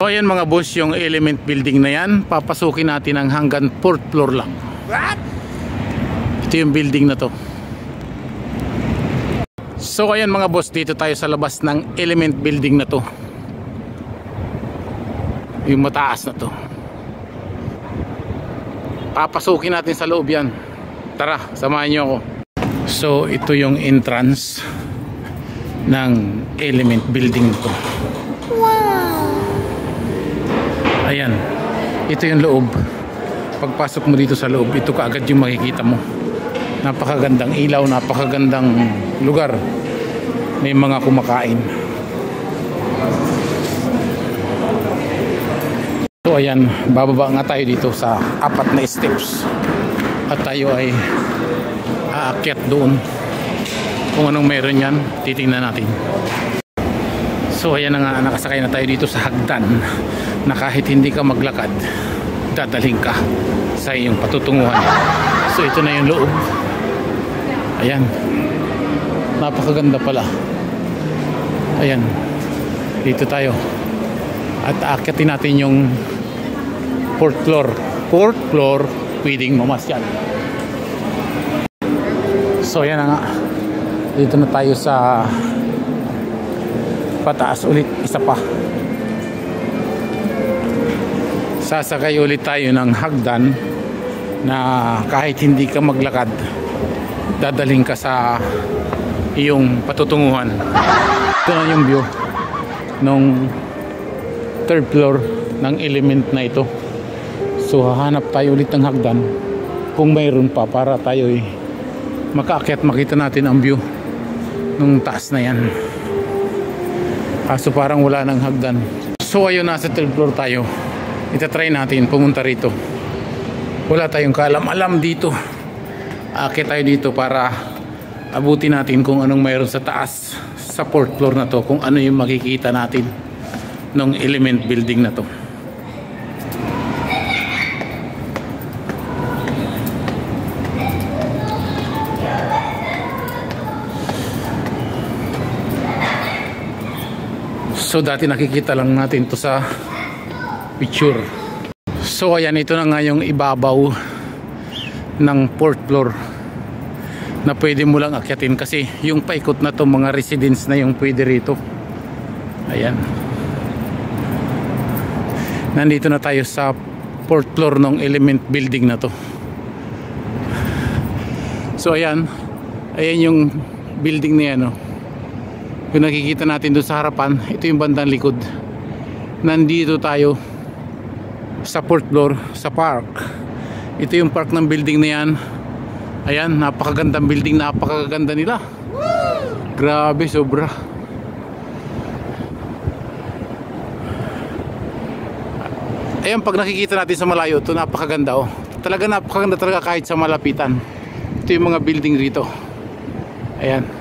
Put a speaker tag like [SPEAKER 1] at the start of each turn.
[SPEAKER 1] So ayan mga boss, yung Element building na yan, papasukin natin ang hanggang 4th floor lang. Ito yung building na to. So ayan mga boss, dito tayo sa labas ng Element building na to. Yung mataas na to. Papasukin natin sa loob yan. Tara, samahan nyo ako. So ito yung entrance ng Element building to. Ayan, ito yung loob. Pagpasok mo dito sa loob, ito kaagad yung makikita mo. Napakagandang ilaw, napakagandang lugar. May mga kumakain. So ayan, bababa nga tayo dito sa 4 na steps. At tayo ay aakyat doon. Kung anong meron yan, titingnan natin. So ayan na nga, nakasakay na tayo dito sa hagdan na kahit hindi ka maglakad, dadaling ka sa iyong patutunguhan. So ito na yung loob. Ayan, napakaganda pala. Ayan, dito tayo at aakyatin natin yung 4th floor. 4th floor, pwedeng mamasyal. So ayan na nga, dito na tayo sa pataas ulit, isa pa. Sasakay ulit tayo ng hagdan na kahit hindi ka maglakad, dadaling ka sa iyong patutunguhan. Ito na yung view nung 3rd floor ng Element na ito. So hahanap tayo ulit ng hagdan kung mayroon pa para tayo makaakyat, makita natin ang view nung taas na yan. Kaso parang wala ng hagdan. So ayun, nasa 3rd floor tayo. Itatry natin pumunta rito. Wala tayong kaalam-alam dito. Aakyat tayo dito para abutin natin kung anong mayroon sa taas, sa 4th floor na to, kung ano yung makikita natin ng Element building na to. So dati nakikita lang natin to sa picture. So ayan, ito na nga yung ibabaw ng 4th floor na pwede mo lang akyatin, kasi yung paikot na to mga residents na yung pwede rito. Ayan, nandito na tayo sa 4th floor ng Element building na to. So ayan, ayan yung building na yan, yung nakikita natin doon sa harapan. Ito yung bandang likod. Nandito tayo sa 4th floor, sa park. Ito yung park ng building na yan. Ayan, napakagandang building, napakaganda nila. Grabe, sobra. Ayan, pag nakikita natin sa malayo, ito napakaganda. Talaga napakaganda talaga kahit sa malapitan. Ito yung mga building rito. Ayan.